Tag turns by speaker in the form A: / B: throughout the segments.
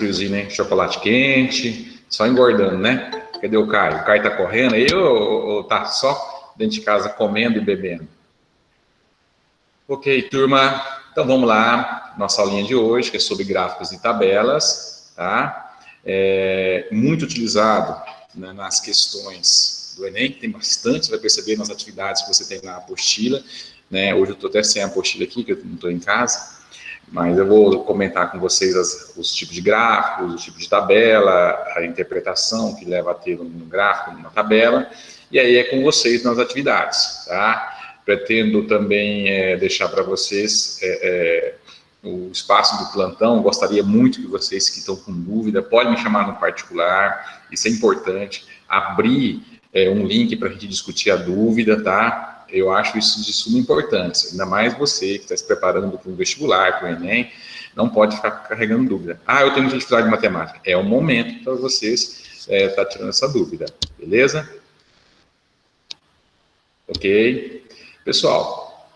A: friozinho, né? Chocolate quente, só engordando, né? Cadê o Caio? O Caio tá correndo aí ou tá só dentro de casa comendo e bebendo? Ok, turma. Então vamos lá. Nossa aulinha de hoje, que é sobre gráficos e tabelas, tá? Muito utilizado, né, nas questões do Enem, que tem bastante, você vai perceber nas atividades que você tem na apostila, né? Hoje eu estou até sem a apostila aqui, que eu não estou em casa, mas eu vou comentar com vocês os tipos de gráficos, os tipos de tabela, a interpretação que leva a ter um gráfico, uma tabela, e aí é com vocês nas atividades, tá? Pretendo também deixar para vocês o espaço do plantão. Gostaria muito que vocês que estão com dúvida, podem me chamar no particular, isso é importante, abrir um link para a gente discutir a dúvida, tá? Eu acho isso de suma importância, ainda mais você que está se preparando para o vestibular, para o Enem, não pode ficar carregando dúvida. Ah, eu tenho muita dificuldade de matemática. É o momento para vocês estar tirando essa dúvida, beleza? Ok? Pessoal,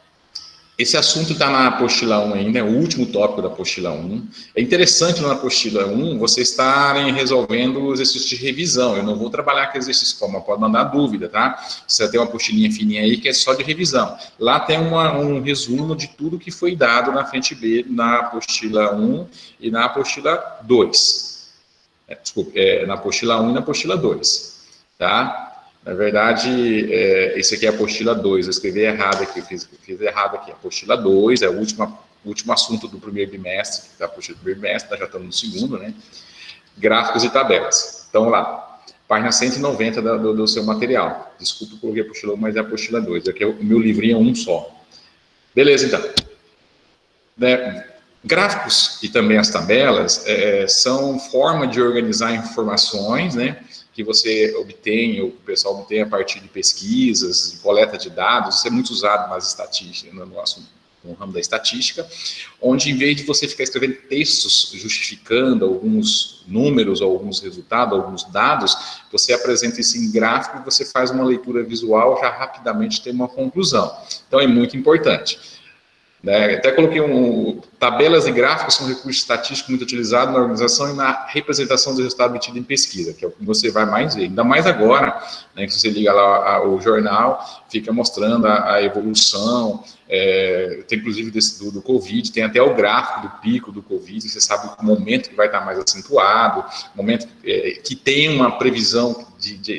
A: esse assunto está na apostila 1 ainda, é o último tópico da apostila 1. É interessante na apostila 1 vocês estarem resolvendo exercícios de revisão. Eu não vou trabalhar com exercício como, pode mandar dúvida, tá? Você tem uma apostilinha fininha aí que é só de revisão. Lá tem um resumo de tudo que foi dado na frente B, na apostila 1 e na apostila 2. Na apostila 1 e na apostila 2, tá? Na verdade, esse aqui é a apostila 2, eu escrevi errado aqui, eu fiz errado aqui. A apostila 2 é o último assunto do primeiro bimestre, da apostila do primeiro bimestre, nós já estamos no segundo, né? Gráficos e tabelas. Então, lá, página 190 do seu material. Desculpa, eu coloquei a apostila 1, mas é a apostila 2. Aqui o meu livrinho é um só. Beleza, então. Gráficos e também as tabelas são forma de organizar informações, né, que você obtém, ou que o pessoal obtém a partir de pesquisas, de coleta de dados. Isso é muito usado nas estatísticas, no ramo da estatística, onde em vez de você ficar escrevendo textos justificando alguns números, alguns resultados, alguns dados, você apresenta isso em gráfico e você faz uma leitura visual, já rapidamente tem uma conclusão. Então é muito importante. Até coloquei tabelas e gráficos são um recurso estatístico muito utilizado na organização e na representação do resultado obtido em pesquisa, que é o que você vai mais ver. Ainda mais agora, né, que você liga lá o jornal, fica mostrando a evolução, tem inclusive do Covid, tem até o gráfico do pico do Covid, você sabe o momento que vai estar mais acentuado, momento que tem uma previsão de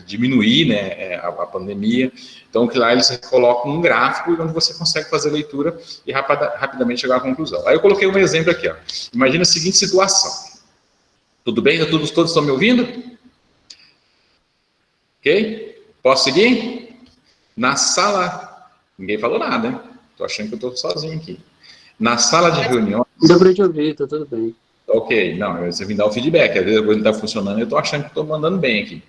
A: diminuir, né, a pandemia. Então, que lá eles colocam um gráfico onde você consegue fazer a leitura e rapidamente chegar à conclusão. Aí eu coloquei um exemplo aqui, ó. Imagina a seguinte situação. Tudo bem? Todos estão me ouvindo? Ok? Posso seguir? Na sala... Ninguém falou nada, hein? Tô achando que eu tô sozinho aqui. Na sala de reuniões...
B: Deu para te ouvir, tá tudo bem.
A: Ok, não, você me dá o feedback. Às vezes a coisa não está funcionando e eu tô achando que estou mandando bem aqui.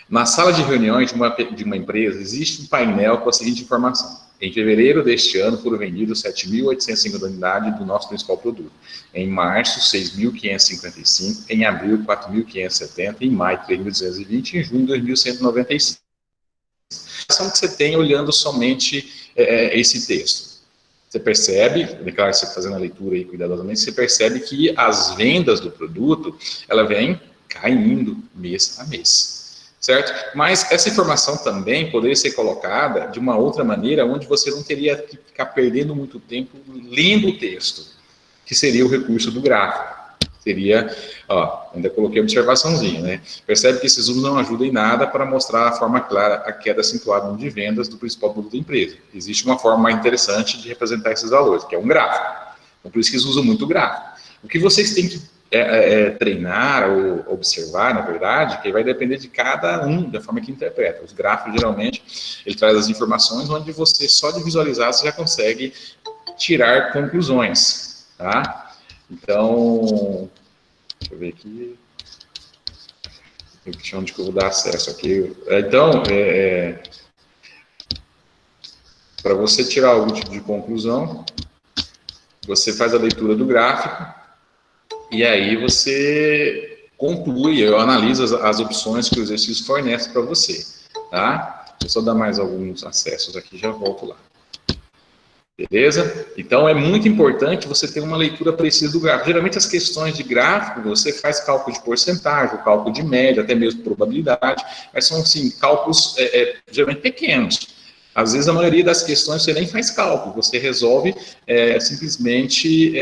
A: Na sala de reuniões de uma empresa, existe um painel com a seguinte informação. Em fevereiro deste ano, foram vendidos 7.850 unidades do nosso principal produto. Em março, 6.555. Em abril, 4.570. Em maio, 3.220. Em junho, 2.195. A ação que você tem olhando somente esse texto. Você percebe, claro, você fazendo a leitura aí cuidadosamente, você percebe que as vendas do produto, ela vem caindo mês a mês. Certo? Mas essa informação também poderia ser colocada de uma outra maneira, onde você não teria que ficar perdendo muito tempo lendo o texto, que seria o recurso do gráfico. Seria, ainda coloquei a observaçãozinha, né? Percebe que esses zooms não ajudam em nada para mostrar a forma clara a queda acentuada de vendas do principal produto da empresa. Existe uma forma mais interessante de representar esses valores, que é um gráfico. Então, por isso que eles usam muito o gráfico. O que vocês têm que treinar ou observar, na verdade, que vai depender de cada um, da forma que interpreta. Os gráficos, geralmente, ele traz as informações onde você, só de visualizar, você já consegue tirar conclusões, tá? Então, deixa eu ver aqui, onde que eu vou dar acesso aqui. Então, para você tirar algum tipo de conclusão, você faz a leitura do gráfico, e aí você conclui, analisa as opções que o exercício fornece para você, tá? Deixa eu só dar mais alguns acessos aqui, já volto lá. Beleza? Então, é muito importante você ter uma leitura precisa do gráfico. Geralmente, as questões de gráfico, você faz cálculo de porcentagem, cálculo de média, até mesmo probabilidade, mas são, assim, cálculos geralmente pequenos. Às vezes, a maioria das questões você nem faz cálculo, você resolve simplesmente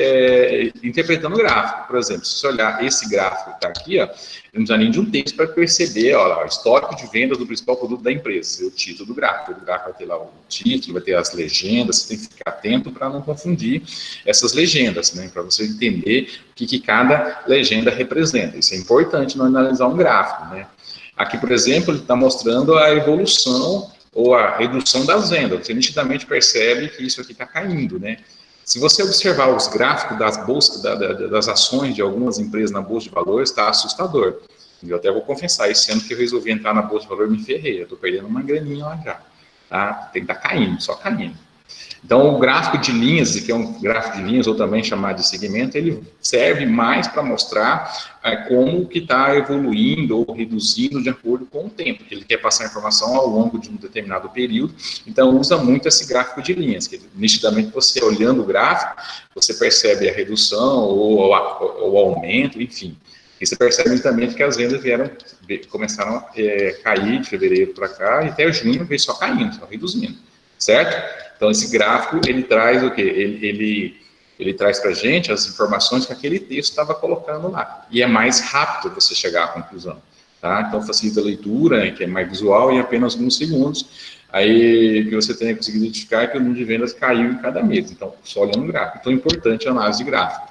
A: interpretando o gráfico. Por exemplo, se você olhar esse gráfico que está aqui, ó, não precisa nem de um texto para perceber o histórico de vendas do principal produto da empresa, o título do gráfico. O gráfico vai ter lá o título, vai ter as legendas, você tem que ficar atento para não confundir essas legendas, né, para você entender o que cada legenda representa. Isso é importante não analisar um gráfico, né. Aqui, por exemplo, ele está mostrando a evolução ou a redução das vendas. Você nitidamente percebe que isso aqui está caindo, né? Se você observar os gráficos das bolsas, das ações de algumas empresas na Bolsa de Valores, está assustador. Eu até vou confessar, esse ano que eu resolvi entrar na Bolsa de Valores, me ferrei. Eu estou perdendo uma graninha lá já. Tá? Tem que estar caindo, só caindo. Então, o gráfico de linhas, que é um gráfico de linhas, ou também chamado de segmento, ele serve mais para mostrar como que está evoluindo ou reduzindo de acordo com o tempo, que ele quer passar informação ao longo de um determinado período, então usa muito esse gráfico de linhas, que nitidamente você olhando o gráfico, você percebe a redução ou o aumento, enfim. E você percebe também que as vendas começaram a cair de fevereiro para cá, e até junho veio só caindo, só reduzindo, certo? Então, esse gráfico, ele traz o quê? Ele traz para a gente as informações que aquele texto estava colocando lá. E é mais rápido você chegar à conclusão. Tá? Então, facilita a leitura, que é mais visual, em apenas alguns segundos. Aí, o que você tem que conseguir identificar é que o número de vendas caiu em cada mês. Então, só olhando o gráfico. Então, é importante a análise de gráfico.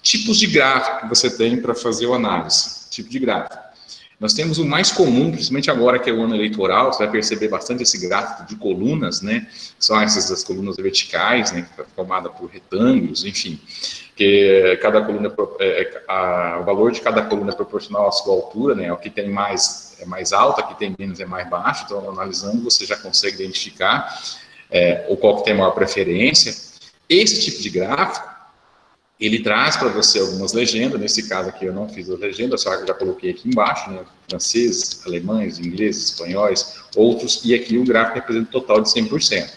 A: Tipos de gráfico que você tem para fazer a análise. Tipo de gráfico. Nós temos o mais comum, principalmente agora que é o ano eleitoral, você vai perceber bastante esse gráfico de colunas, né? São essas as colunas verticais, né? Formada por retângulos, enfim. Que cada coluna, o valor de cada coluna é proporcional à sua altura, né? O que tem mais é mais alto, o que tem menos é mais baixo. Então, analisando, você já consegue identificar o qual que tem maior preferência. Esse tipo de gráfico, ele traz para você algumas legendas, nesse caso aqui eu não fiz as legendas, só que eu já coloquei aqui embaixo, né, franceses, alemães, ingleses, espanhóis, outros, e aqui o gráfico representa o total de 100%.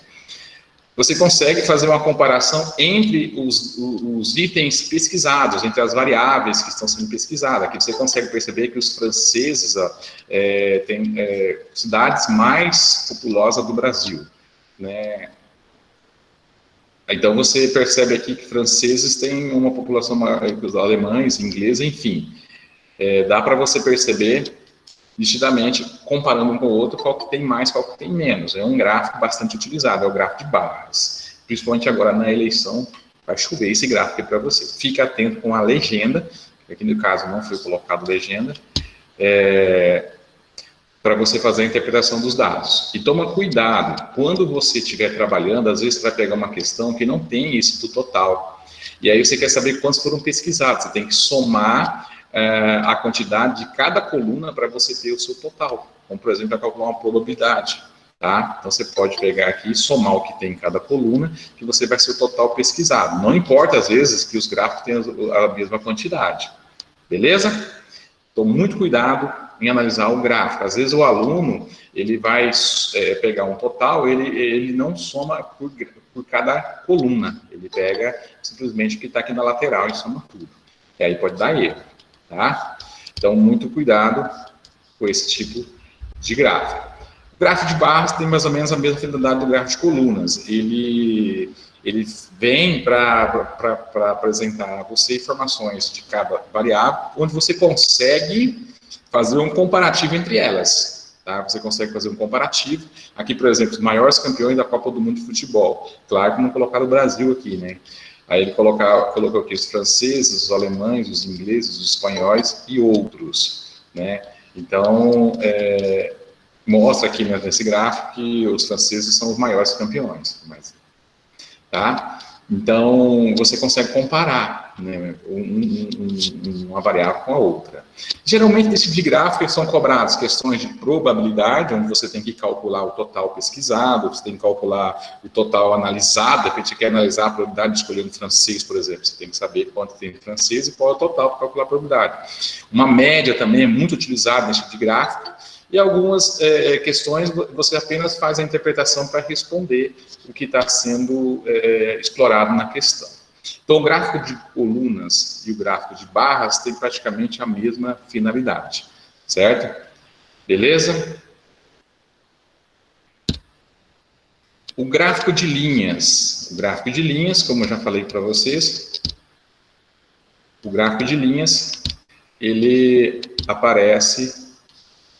A: Você consegue fazer uma comparação entre os itens pesquisados, entre as variáveis que estão sendo pesquisadas. Aqui você consegue perceber que os franceses têm cidades mais populosas do Brasil, né? Então, você percebe aqui que franceses têm uma população maior que os alemães, ingleses, enfim. Dá para você perceber, nitidamente, comparando um com o outro, qual que tem mais, qual que tem menos. É um gráfico bastante utilizado, é o gráfico de barras. Principalmente agora na eleição, vai chover esse gráfico aqui para você. Fique atento com a legenda, que aqui no caso não foi colocado legenda, para você fazer a interpretação dos dados. E toma cuidado, quando você estiver trabalhando, às vezes você vai pegar uma questão que não tem êxito total. E aí você quer saber quantos foram pesquisados. Você tem que somar a quantidade de cada coluna para você ter o seu total. Como, por exemplo, para calcular uma probabilidade. Tá? Então você pode pegar aqui e somar o que tem em cada coluna, que você vai ser o total pesquisado. Não importa, às vezes, que os gráficos tenham a mesma quantidade. Beleza? Então, muito cuidado em analisar o gráfico. Às vezes o aluno, ele vai pegar um total, ele não soma por cada coluna, ele pega simplesmente o que está aqui na lateral e soma tudo. E aí pode dar erro, tá? Então, muito cuidado com esse tipo de gráfico. O gráfico de barras tem mais ou menos a mesma finalidade do gráfico de colunas. Ele vem para apresentar a você informações de cada variável, onde você consegue fazer um comparativo entre elas. Tá? Você consegue fazer um comparativo. Aqui, por exemplo, os maiores campeões da Copa do Mundo de Futebol. Claro que não colocaram o Brasil aqui, né? Aí ele colocou aqui os franceses, os alemães, os ingleses, os espanhóis e outros, né? Então, mostra aqui nesse gráfico que os franceses são os maiores campeões. Tá? Então, você consegue comparar, né, uma variável com a outra. Geralmente, nesse tipo de gráfico, são cobradas questões de probabilidade, onde você tem que calcular o total pesquisado, você tem que calcular o total analisado, de repente você quer analisar a probabilidade de escolher um francês, por exemplo, você tem que saber quanto tem de francês e qual é o total para calcular a probabilidade. Uma média também é muito utilizada nesse tipo de gráfico, e algumas questões você apenas faz a interpretação para responder o que está sendo explorado na questão. Então, o gráfico de colunas e o gráfico de barras têm praticamente a mesma finalidade, certo? Beleza? O gráfico de linhas, como eu já falei para vocês, o gráfico de linhas, ele aparece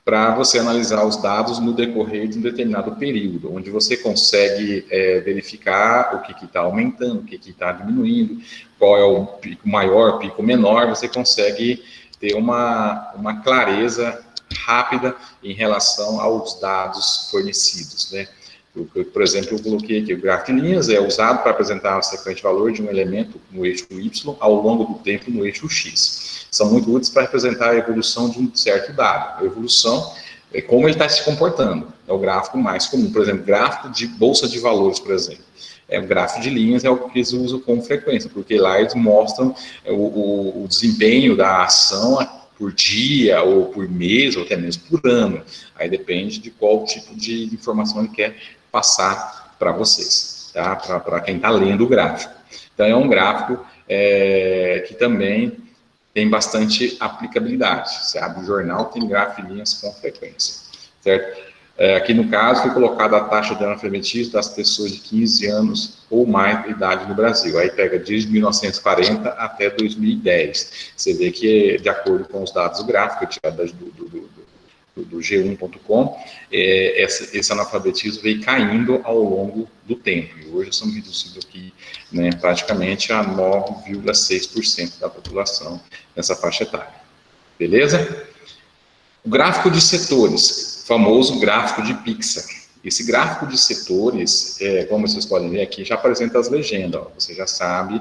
A: para você analisar os dados no decorrer de um determinado período, onde você consegue verificar o que está aumentando, o que está diminuindo, qual é o pico maior, pico menor, você consegue ter uma clareza rápida em relação aos dados fornecidos, né? Por exemplo, eu coloquei aqui o gráfico de linhas, é usado para apresentar a sequência de valor de um elemento no eixo Y ao longo do tempo no eixo X. São muito úteis para representar a evolução de um certo dado. A evolução é como ele está se comportando. É o gráfico mais comum. Por exemplo, gráfico de bolsa de valores, por exemplo. O gráfico de linhas é o que eles usam com frequência, porque lá eles mostram o desempenho da ação por dia, ou por mês, ou até mesmo por ano. Aí depende de qual tipo de informação ele quer passar para vocês, tá? Para quem está lendo o gráfico. Então, é um gráfico que também tem bastante aplicabilidade. Você abre o jornal, tem gráfico de linhas com frequência, certo? Aqui no caso, foi colocada a taxa de analfabetismo das pessoas de 15 anos ou mais de idade no Brasil. Aí pega desde 1940 até 2010. Você vê que, de acordo com os dados do gráfico, tirado do G1.com, esse analfabetismo veio caindo ao longo do tempo. E hoje estamos reduzidos aqui, né, praticamente a 9,6% da população nessa faixa etária. Beleza? O gráfico de setores, famoso gráfico de Pixar. Esse gráfico de setores, como vocês podem ver aqui, já apresenta as legendas. Ó. Você já sabe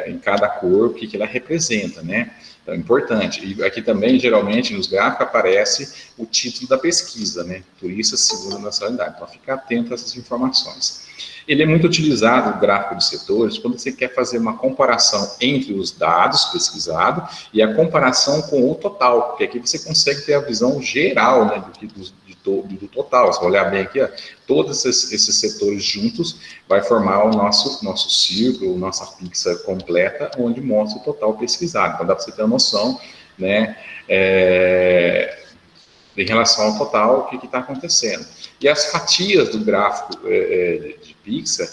A: em cada cor o que ela representa, né? Então, é importante. E aqui também, geralmente, nos gráficos aparece o título da pesquisa, né? Turista segunda nacionalidade. Então, fica atento a essas informações. Ele é muito utilizado, o gráfico de setores, quando você quer fazer uma comparação entre os dados pesquisados e a comparação com o total, porque aqui você consegue ter a visão geral, né, do total. Se você olhar bem aqui, ó, todos esses setores juntos vai formar o nosso círculo, nossa pizza completa, onde mostra o total pesquisado. Então, dá para você ter uma noção, né, em relação ao total, o que está acontecendo. E as fatias do gráfico de Pixar,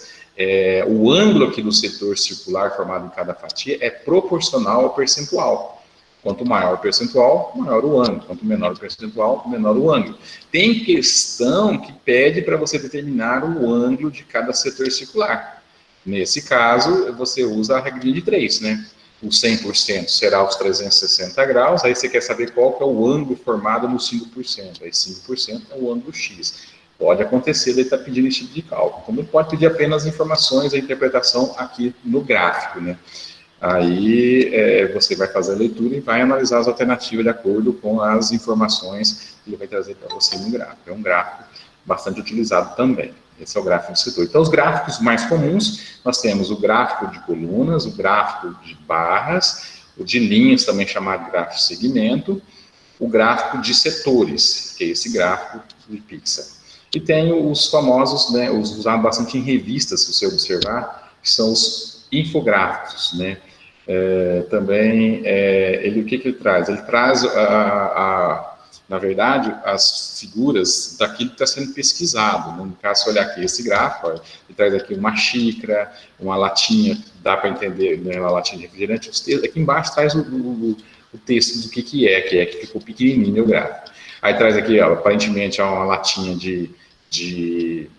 A: o ângulo aqui do setor circular formado em cada fatia é proporcional ao percentual. Quanto maior o percentual, maior o ângulo. Quanto menor o percentual, menor o ângulo. Tem questão que pede para você determinar o ângulo de cada setor circular. Nesse caso, você usa a regrinha de 3, né? O 100% será os 360 graus, aí você quer saber qual que é o ângulo formado no 5%. Aí 5% é o ângulo X. Pode acontecer, ele está pedindo esse tipo de cálculo. Como ele pode pedir apenas informações, a interpretação aqui no gráfico, né? Aí você vai fazer a leitura e vai analisar as alternativas de acordo com as informações que ele vai trazer para você no gráfico. É um gráfico bastante utilizado também. Esse é o gráfico de setor. Então, os gráficos mais comuns, nós temos o gráfico de colunas, o gráfico de barras, o de linhas, também chamado de gráfico de segmento, o gráfico de setores, que é esse gráfico de Pixar. E tem os famosos, né, os usados bastante em revistas, se você observar, que são os infográficos, né? Também, o que ele traz? Ele traz, na verdade, as figuras daquilo que está sendo pesquisado. Né? No caso, se olhar aqui esse gráfico, ó, ele traz aqui uma xícara, uma latinha, dá para entender, né, uma latinha de refrigerante. Aqui embaixo traz o texto do que é, que ficou pequenininho o gráfico. Aí traz aqui, ó, aparentemente, uma latinha de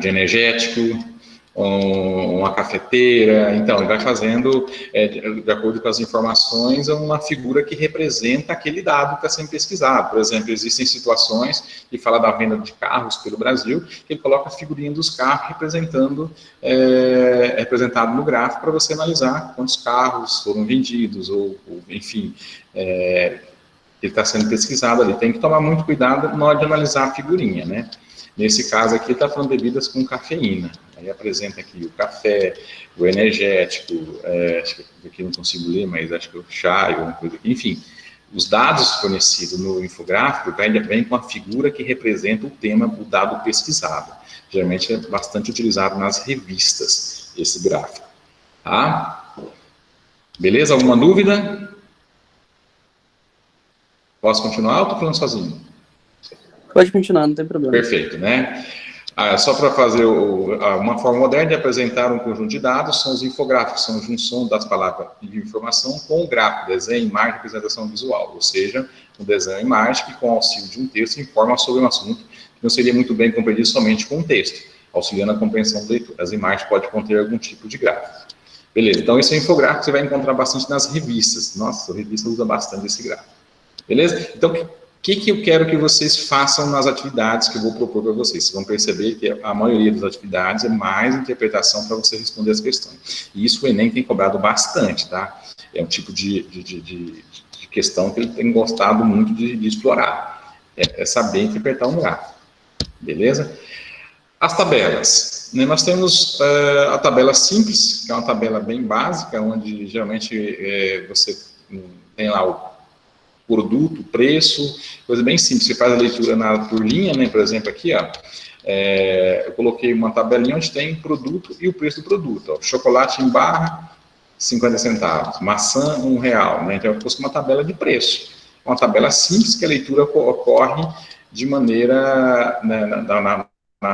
A: energético, uma cafeteira. Então, ele vai fazendo, de acordo com as informações, uma figura que representa aquele dado que está sendo pesquisado. Por exemplo, existem situações que fala da venda de carros pelo Brasil, que ele coloca a figurinha dos carros representado no gráfico para você analisar quantos carros foram vendidos, ou enfim, ele está sendo pesquisado ali. Tem que tomar muito cuidado na hora de analisar a figurinha, né? Nesse caso aqui, está falando de bebidas com cafeína. Aí apresenta aqui o café, o energético, acho que aqui não consigo ler, mas acho que o chá, alguma coisa aqui, enfim. os dados fornecidos no infográfico vem com a figura que representa o tema do dado pesquisado. Geralmente é bastante utilizado nas revistas, esse gráfico. Tá? Beleza? Alguma dúvida? Posso continuar ou estou falando sozinho?
B: Pode continuar, não tem problema.
A: Perfeito, né? Só para fazer uma forma moderna de apresentar um conjunto de dados, são os infográficos, são a junção das palavras de informação com o gráfico, desenho, imagem, representação visual, ou seja, um desenho e imagem que, com o auxílio de um texto, informa sobre um assunto que não seria muito bem compreendido somente com um texto, auxiliando a compreensão do leitor. As imagens podem conter algum tipo de gráfico. Beleza, então esse é um infográfico que você vai encontrar bastante nas revistas. Nossa, a revista usa bastante esse gráfico. Beleza? Então, o que eu quero que vocês façam nas atividades que eu vou propor para vocês? Vocês vão perceber que a maioria das atividades é mais interpretação para você responder as questões. E isso o Enem tem cobrado bastante, tá? É um tipo de questão que ele tem gostado muito de explorar. É saber interpretar um gráfico. Beleza? As tabelas. Nós temos a tabela simples, que é uma tabela bem básica, onde geralmente você tem lá o produto, preço, coisa bem simples. Você faz a leitura por linha, né? Por exemplo, aqui, ó, eu coloquei uma tabelinha onde tem produto e o preço do produto. Ó. Chocolate em barra, 50 centavos. Maçã, R$1, né? Então, eu pus uma tabela de preço. Uma tabela simples que a leitura ocorre de maneira na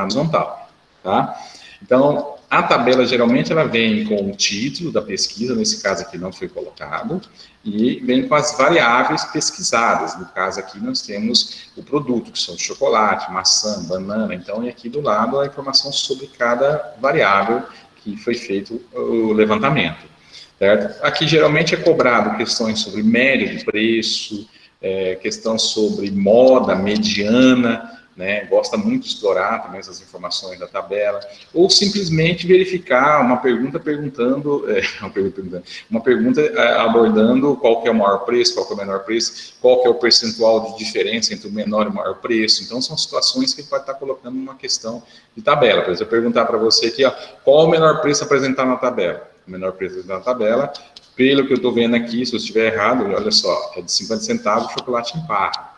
A: horizontal, tá? Então, a tabela, geralmente, ela vem com o título da pesquisa, nesse caso aqui não foi colocado, e vem com as variáveis pesquisadas. No caso aqui, nós temos o produto, que são chocolate, maçã, banana. Então, e aqui do lado, a informação sobre cada variável que foi feito o levantamento, certo? Aqui, geralmente, é cobrado questões sobre média de preço, questão sobre moda, mediana, né, gosta muito de explorar também essas informações da tabela, ou simplesmente verificar uma pergunta abordando qual que é o maior preço, qual que é o menor preço, qual que é o percentual de diferença entre o menor e o maior preço. Então, são situações que ele pode estar colocando numa questão de tabela. Por exemplo, eu perguntar para você aqui, ó, qual o menor preço apresentado na tabela? O menor preço apresentado na tabela, pelo que eu estou vendo aqui, se eu estiver errado, olha só, é de 50 centavos chocolate em barra.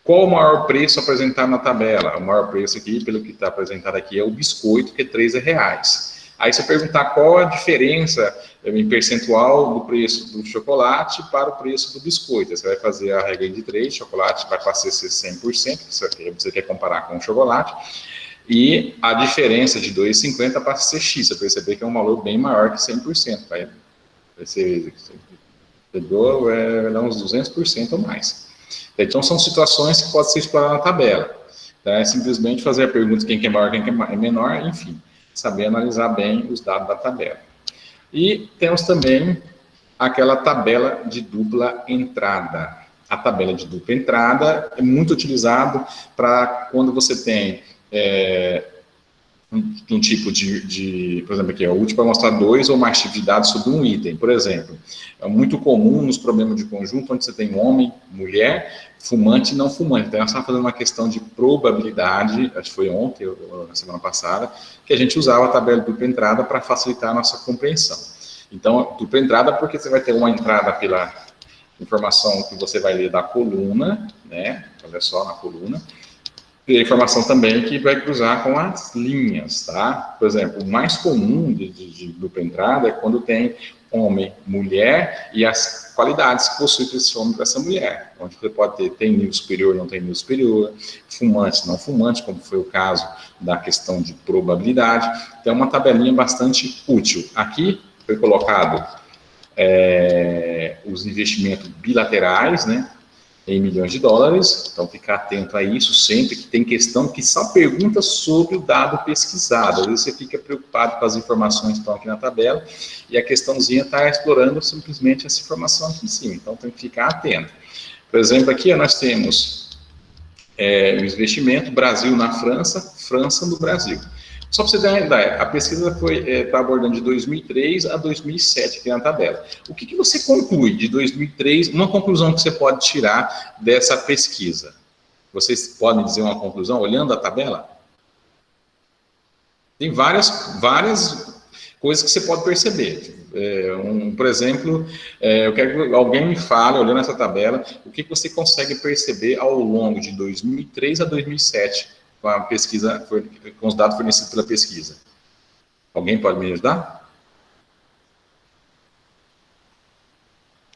A: Qual o maior preço apresentado na tabela? O maior preço aqui, pelo que está apresentado aqui, é o biscoito, que é R$13. Aí se eu perguntar qual a diferença em percentual do preço do chocolate para o preço do biscoito, você vai fazer a regra de 3, chocolate vai passar a ser 100%, você quer comparar com o chocolate, e a diferença de R$2,50 passa a ser X, você perceber que é um valor bem maior que 100%, vai ser, vai dar uns 200% ou mais. Então, são situações que podem ser exploradas na tabela. Tá? É simplesmente fazer a pergunta quem que é maior, quem que é menor, enfim, saber analisar bem os dados da tabela. E temos também aquela tabela de dupla entrada. A tabela de dupla entrada é muito utilizado para quando você tem um tipo por exemplo, aqui, o último vai mostrar 2 ou mais tipos de dados sobre um item. Por exemplo, é muito comum nos problemas de conjunto, onde você tem homem, mulher, fumante e não fumante. Então, nós estamos fazendo uma questão de probabilidade, acho que foi ontem, ou na semana passada, que a gente usava a tabela de dupla entrada para facilitar a nossa compreensão. Então, dupla entrada porque você vai ter uma entrada pela informação que você vai ler da coluna, né? Olha só, na coluna. E a informação também que vai cruzar com as linhas, tá? Por exemplo, o mais comum de dupla entrada é quando tem homem, mulher e as qualidades que possui esse homem para essa mulher. Onde você pode ter tem nível superior, não tem nível superior, fumante, não fumante, como foi o caso da questão de probabilidade. Então, é uma tabelinha bastante útil. Aqui foi colocado os investimentos bilaterais, né? Em milhões de dólares, então ficar atento a isso sempre que tem questão que só pergunta sobre o dado pesquisado. Às vezes você fica preocupado com as informações que estão aqui na tabela e a questãozinha está explorando simplesmente essa informação aqui em cima, então tem que ficar atento. Por exemplo, aqui nós temos o investimento Brasil na França, França no Brasil. Só para você ter uma ideia, a pesquisa está abordando de 2003 a 2007 aqui na tabela. O que você conclui de 2003, uma conclusão que você pode tirar dessa pesquisa? Vocês podem dizer uma conclusão olhando a tabela? Tem várias coisas que você pode perceber. Por exemplo, eu quero que alguém me fale, olhando essa tabela, o que você consegue perceber ao longo de 2003 a 2007, com a pesquisa, com os dados fornecidos pela pesquisa. Alguém pode me ajudar?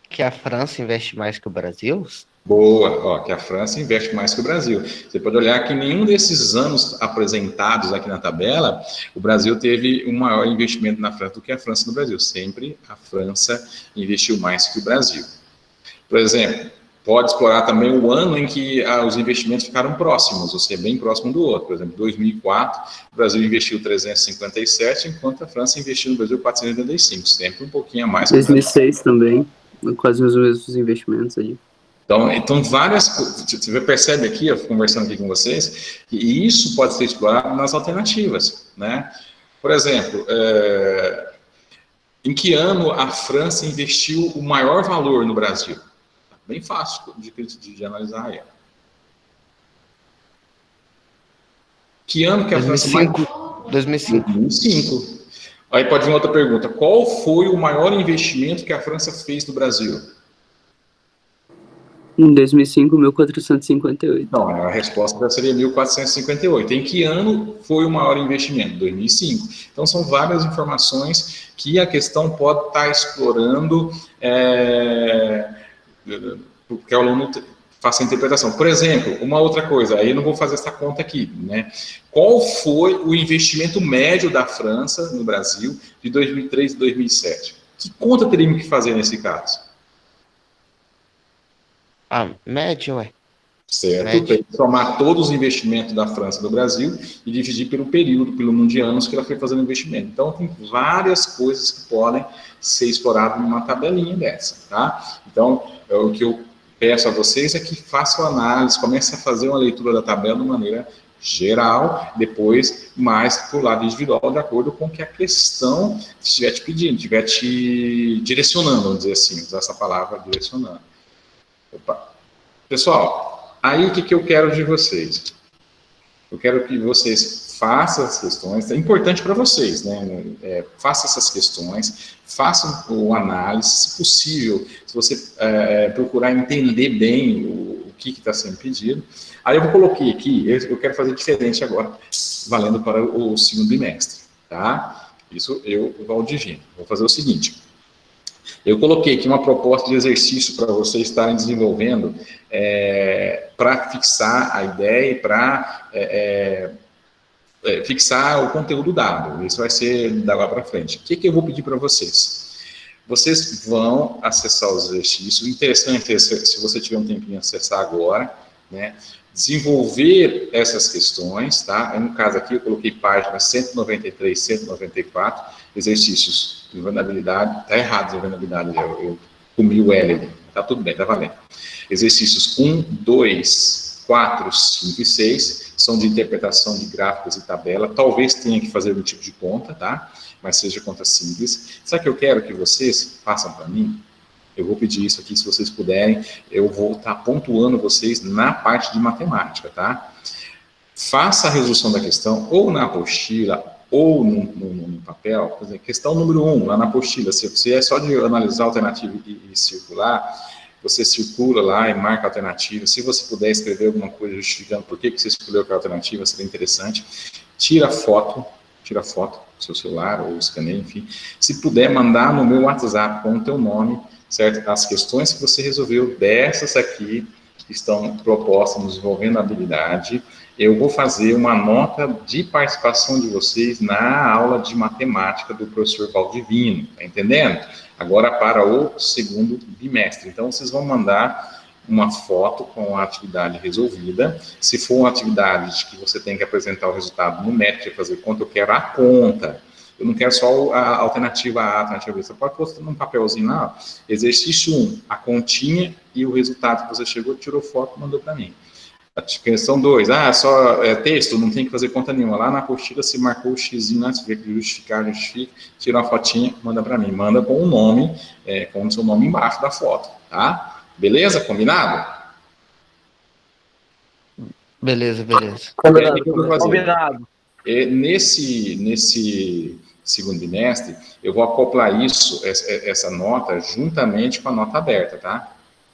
C: Que a França investe mais que o Brasil?
A: Boa, ó, que a França investe mais que o Brasil. Você pode olhar que em nenhum desses anos apresentados aqui na tabela, o Brasil teve um maior investimento na França do que a França no Brasil. Sempre a França investiu mais que o Brasil. Por exemplo, pode explorar também o ano em que os investimentos ficaram próximos, ou seja, bem próximo do outro. Por exemplo, em 2004, o Brasil investiu 357, enquanto a França investiu no Brasil 485, sempre um pouquinho a mais.
B: 2006 também, quase os mesmos investimentos ali.
A: Então várias coisas, você percebe aqui, eu conversando aqui com vocês, que isso pode ser explorado nas alternativas, né? Por exemplo, em que ano a França investiu o maior valor no Brasil? Bem fácil de analisar aí. Que ano que a França...
C: 2005.
A: 2005. Aí pode vir outra pergunta. Qual foi o maior investimento que a França fez no Brasil?
B: Em 2005, 1458.
A: Não, a resposta já seria 1458. Em que ano foi o maior investimento? 2005. Então, são várias informações que a questão pode estar explorando, porque o aluno faça a interpretação. Por exemplo, uma outra coisa, aí eu não vou fazer essa conta aqui, né? Qual foi o investimento médio da França no Brasil de 2003 e 2007? Que conta teríamos que fazer nesse caso?
C: Média, ué.
A: Certo,
C: Médio.
A: tem que somar todos os investimentos da França no Brasil e dividir pelo período, pelo número de anos que ela foi fazendo investimento. Então, tem várias coisas que podem ser exploradas numa tabelinha dessa, tá? Então, o que eu peço a vocês é que façam análise, comecem a fazer uma leitura da tabela de maneira geral, depois mais para o lado individual, de acordo com o que a questão estiver te pedindo, estiver te direcionando, vamos dizer assim, usar essa palavra, direcionando. Opa. Pessoal, aí o que eu quero de vocês? Eu quero que vocês façam as questões, é importante para vocês, né? Façam essas questões, façam o análise, se possível, se você procurar entender bem o que está sendo pedido. Aí eu coloquei aqui, eu quero fazer diferente agora, valendo para o segundo bimestre, tá? Isso eu, Valdivino, vou fazer o seguinte. Eu coloquei aqui uma proposta de exercício para vocês estarem desenvolvendo para fixar a ideia e para fixar o conteúdo dado. Isso vai ser da lá para frente. O que eu vou pedir para vocês? Vocês vão acessar os exercícios. O interessante é, se você tiver um tempinho, acessar agora, né? Desenvolver essas questões, tá? No caso aqui, eu coloquei páginas 193, 194, exercícios de vulnerabilidade. Está errado, de vulnerabilidade, eu comi o L ali. Tá tudo bem, tá valendo. Exercícios 1, 2, 4, 5 e 6 são de interpretação de gráficos e tabela. Talvez tenha que fazer um tipo de conta, tá? Mas seja conta simples. Sabe o que eu quero que vocês façam para mim? Eu vou pedir isso aqui, se vocês puderem, eu vou estar pontuando vocês na parte de matemática, tá? Faça a resolução da questão ou na apostila ou no papel. Por exemplo, questão número 1, lá na apostila, se é só de analisar a alternativa e circular, você circula lá e marca a alternativa. Se você puder escrever alguma coisa justificando por que você escolheu aquela alternativa, seria interessante. Tira foto do seu celular ou escaneia, enfim. Se puder, mandar no meu WhatsApp com o teu nome, certo? As questões que você resolveu dessas aqui que estão propostas nos desenvolvendo a habilidade, eu vou fazer uma nota de participação de vocês na aula de matemática do professor Valdivino, tá entendendo? Agora para o segundo bimestre. Então, vocês vão mandar uma foto com a atividade resolvida. Se for uma atividade que você tem que apresentar o resultado numérico, fazer conta, eu quero a conta. Eu não quero só a alternativa A, a alternativa B. Você pode postar num papelzinho lá, exercício 1, a continha e o resultado que você chegou, tirou foto e mandou para mim. A questão 2, só texto, não tem que fazer conta nenhuma. Lá na apostila, se marcou o xizinho lá, se vê que justifica, tira uma fotinha, manda para mim. Manda com o nome, com o seu nome embaixo da foto, tá? Beleza? Combinado?
C: Beleza.
B: Combinado.
A: Nesse segundo bimestre, eu vou acoplar isso, essa nota, juntamente com a nota aberta, tá?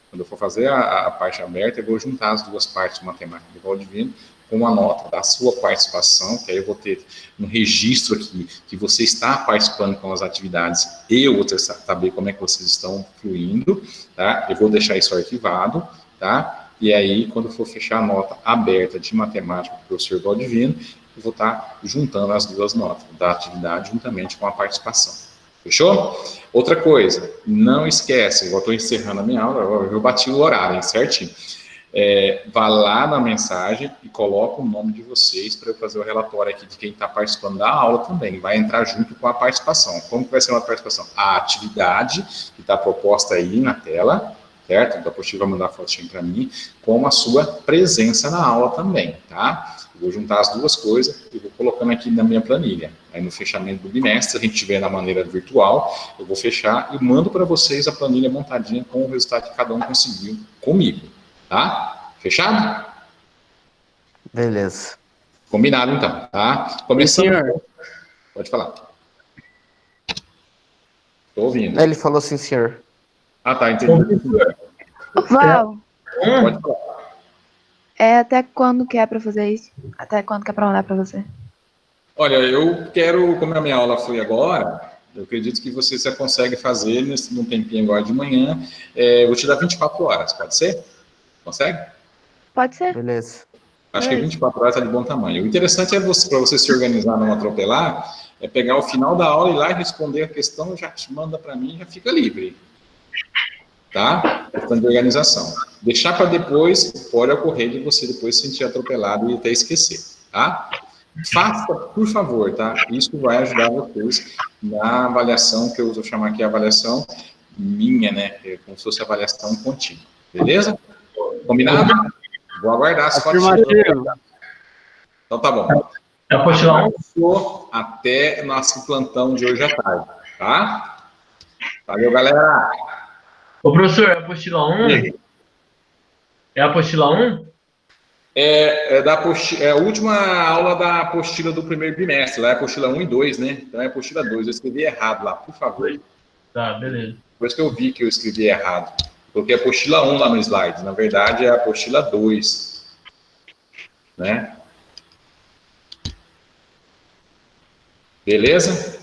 A: Quando eu for fazer a parte aberta, eu vou juntar as duas partes de matemática de Valdivino com a nota da sua participação, que aí eu vou ter um registro aqui que você está participando com as atividades e eu vou saber como é que vocês estão fluindo, tá? Eu vou deixar isso arquivado, tá? E aí, quando eu for fechar a nota aberta de matemática do professor Valdivino, eu vou estar juntando as duas notas da atividade juntamente com a participação. Fechou? Outra coisa, não esquece, eu estou encerrando a minha aula, eu bati o horário, hein, certinho. Vá lá na mensagem e coloca o nome de vocês para eu fazer o relatório aqui de quem está participando da aula também. Vai entrar junto com a participação. Como que vai ser uma participação? A atividade que está proposta aí na tela, certo? Então, a apostila vai mandar a fotinha para mim, com a sua presença na aula também, tá? Eu vou juntar as duas coisas e vou colocando aqui na minha planilha. Aí no fechamento do bimestre, se a gente tiver na maneira virtual, eu vou fechar e mando para vocês a planilha montadinha com o resultado que cada um conseguiu comigo, tá? Fechado?
C: Beleza.
A: Combinado então, tá? Começando.
B: Senhor.
A: Pode falar. Estou ouvindo.
C: Ele falou sim, senhor.
A: Ah, tá, entendi.
D: Val,
A: Pode falar.
D: até quando que é pra fazer isso? Até quando que é pra mandar pra você?
A: Olha, eu quero, como a minha aula foi agora, eu acredito que você já consegue fazer num tempinho agora de manhã. Eu vou te dar 24 horas, pode ser? Consegue?
D: Pode ser?
C: Beleza.
A: Acho que 24 horas está de bom tamanho. O interessante é para você se organizar, não atropelar, é pegar o final da aula e ir lá e responder a questão, já te manda para mim, já fica livre. Tá? Questão de organização. Deixar para depois, pode ocorrer de você depois se sentir atropelado e até esquecer, tá? Faça, por favor, tá? Isso vai ajudar vocês na avaliação, que eu vou chamar aqui a avaliação minha, né? Como se fosse avaliação contínua. Beleza? Combinado? Vou aguardar as fotinhas. Então tá bom.
E: É a apostila 1?
A: Até nosso plantão de hoje à tarde, tá? Valeu, galera!
E: Ô, professor, é a apostila 1? É a apostila 1?
A: É a última aula da apostila do primeiro bimestre, lá é a apostila 1 e 2, né? Então é a apostila 2, eu escrevi errado lá, por favor.
E: Tá, beleza.
A: Depois que eu vi que eu escrevi errado. Coloquei a apostila 1 lá no slide, na verdade é a apostila 2, né? Beleza?